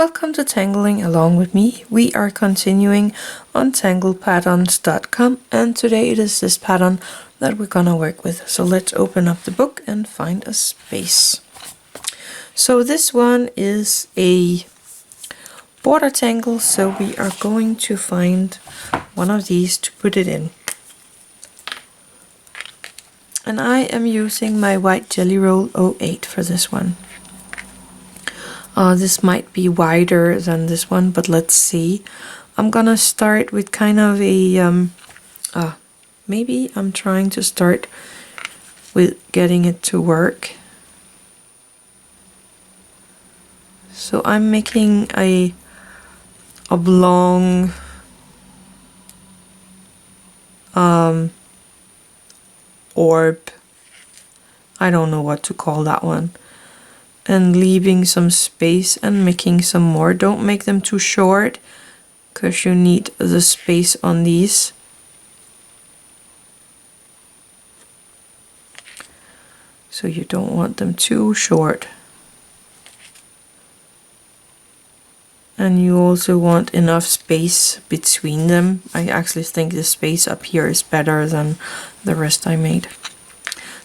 Welcome to Tangling along with me. We are continuing on tanglepatterns.com and today it is this pattern that we're gonna work with. So let's open up the book and find a space. So this one is a border tangle, so we are going to find one of these to put it in. And I am using my white Jelly Roll 08 for this one. This might be wider than this one, but let's see. I'm gonna start with kind of a, maybe I'm trying to start with getting it to work. So I'm making a oblong orb. I don't know what to call that one. And leaving some space and making some more. Don't make them too short because you need the space on these. So you don't want them too short. And you also want enough space between them. I actually think the space up here is better than the rest I made.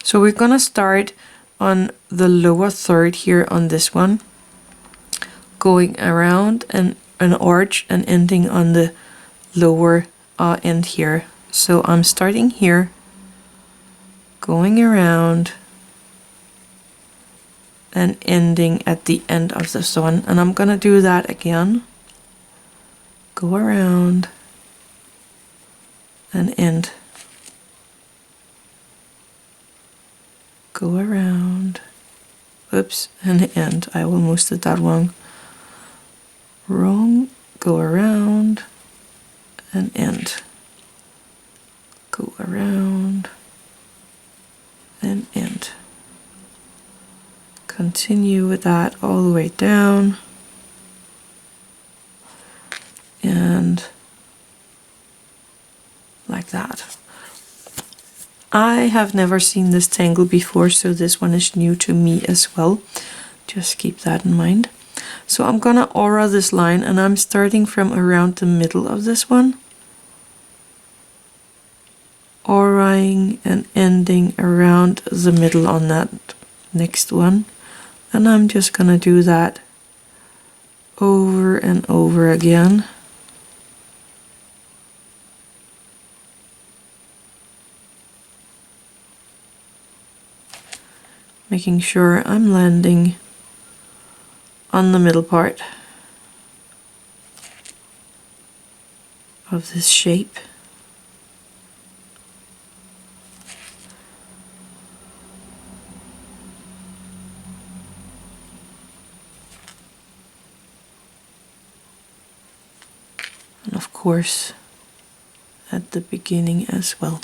So we're gonna start on the lower third here on this one, going around an arch and ending on the lower end here. So I'm starting here, going around and ending at the end of this one, and I'm gonna do that again. Go around and end. Go around, oops, and end. I almost did that wrong. Go around and end. Go around and end. Continue with that all the way down. And like that. I have never seen this tangle before, so this one is new to me as well. Just keep that in mind. So I'm gonna aura this line, and I'm starting from around the middle of this one. Auraing and ending around the middle on that next one. And I'm just gonna do that over and over again. Making sure I'm landing on the middle part of this shape. And of course at the beginning as well.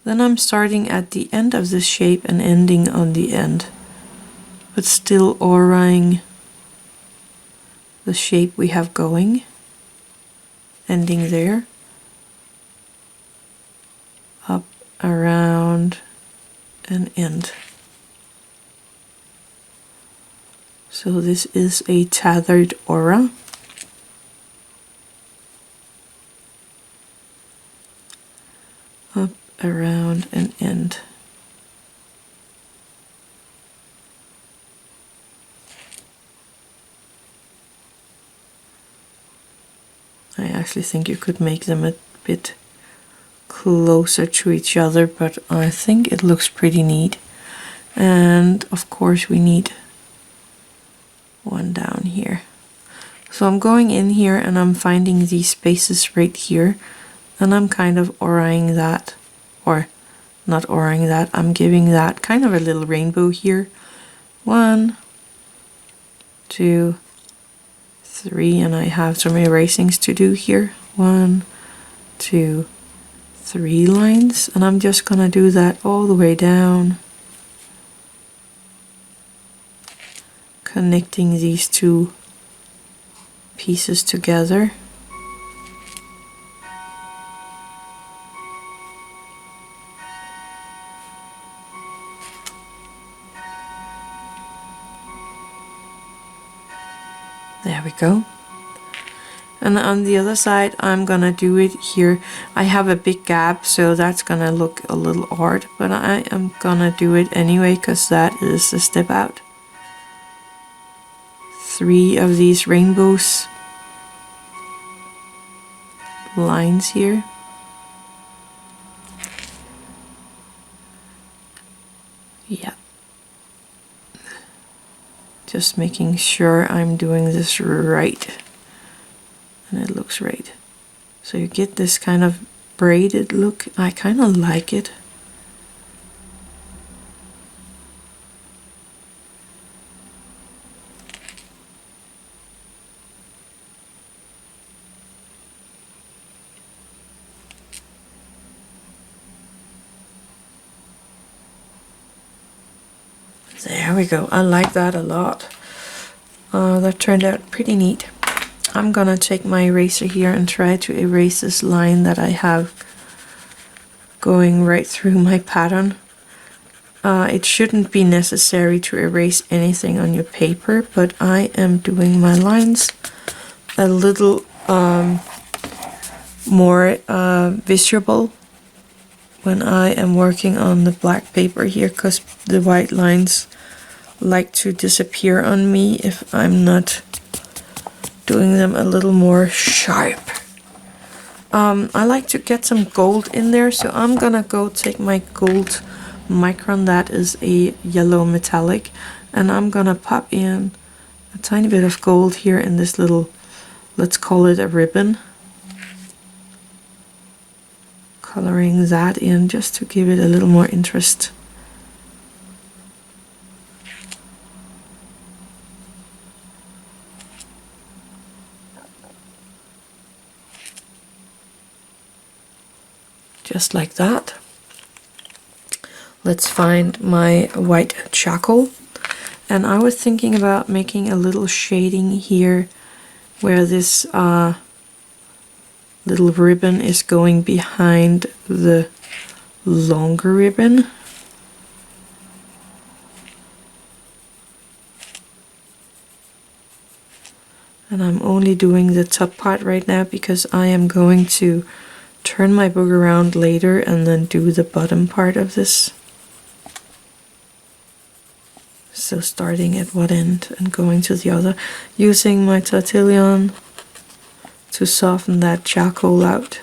Then I'm starting at the end of this shape and ending on the end, but still auraing the shape we have going, ending there, up, around, and end. So this is a tethered aura. Up, around, and end. I actually think you could make them a bit closer to each other, but I think it looks pretty neat. And of course we need one down here. So I'm going in here and I'm finding these spaces right here, and I'm kind of auraing that, or not auraing that, I'm giving that kind of a little rainbow here. 1, 2, 3, and I have some erasings to do here. 1, 2, 3 lines, and I'm just gonna do that all the way down, connecting these two pieces together. There we go. And on the other side, I'm gonna do it here. I have a big gap, so that's gonna look a little odd, but I am gonna do it anyway, because that is a step out. 3 of these rainbows lines here. Yeah. Just making sure I'm doing this right. And it looks right. So you get this kind of braided look. I kind of like it. There we go. I like that a lot. That turned out pretty neat. I'm gonna take my eraser here and try to erase this line that I have going right through my pattern. It shouldn't be necessary to erase anything on your paper, but I am doing my lines a little more visible when I am working on the black paper here, because the white lines like to disappear on me if I'm not doing them a little more sharp. I like to get some gold in there, so I'm gonna go take my gold micron, that is a yellow metallic, and I'm gonna pop in a tiny bit of gold here in this little, let's call it a ribbon. Coloring that in just to give it a little more interest. Just like that. Let's find my white charcoal. And I was thinking about making a little shading here where this little ribbon is going behind the longer ribbon. And I'm only doing the top part right now because I am going to turn my book around later and then do the bottom part of this. So starting at one end and going to the other, using my Tortillion to soften that charcoal out.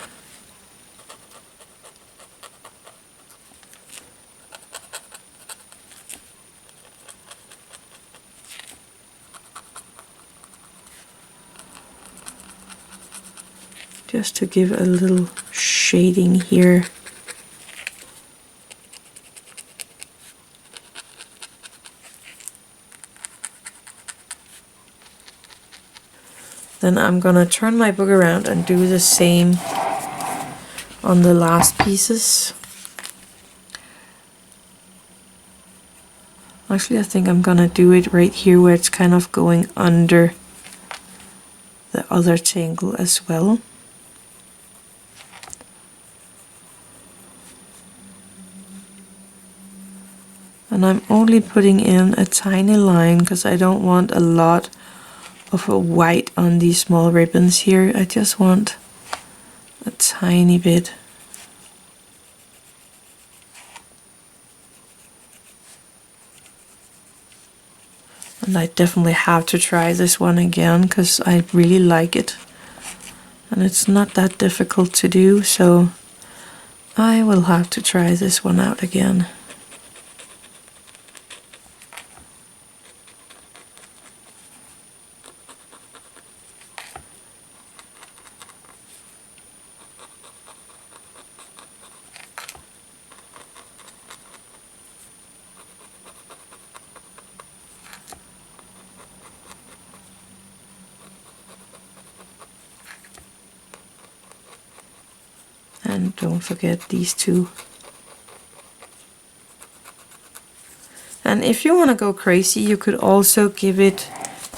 Just to give a little shading here. Then I'm gonna turn my book around and do the same on the last pieces. Actually, I think I'm gonna do it right here where it's kind of going under the other tangle as well. And I'm only putting in a tiny line because I don't want a lot of a white on these small ribbons here. I just want a tiny bit. And I definitely have to try this one again because I really like it. And it's not that difficult to do, so I will have to try this one out again. And don't forget these two. And if you want to go crazy, you could also give it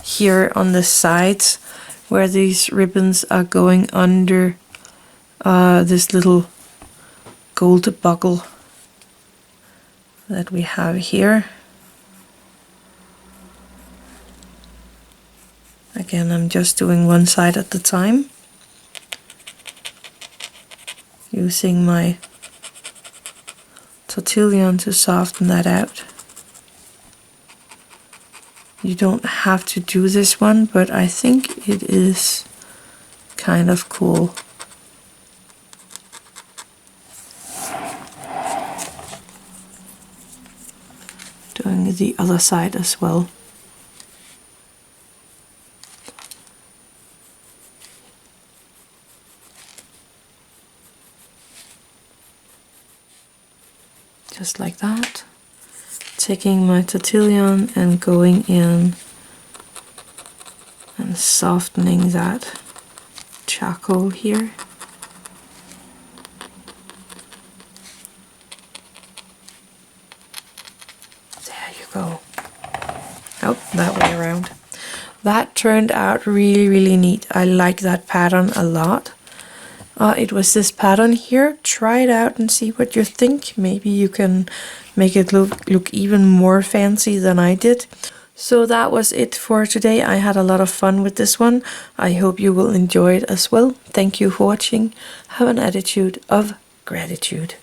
here on the sides where these ribbons are going under this little gold buckle that we have here. Again, I'm just doing one side at a time, using my Tortillion to soften that out. You don't have to do this one, but I think it is kind of cool. Doing the other side as well. Just like that. Taking my Tortillion and going in and softening that charcoal here. There you go. Oh, that way around. That turned out really neat. I like that pattern a lot. It was this pattern here. Try it out and see what you think. Maybe you can make it look even more fancy than I did. So that was it for today. I had a lot of fun with this one. I hope you will enjoy it as well. Thank you for watching. Have an attitude of gratitude.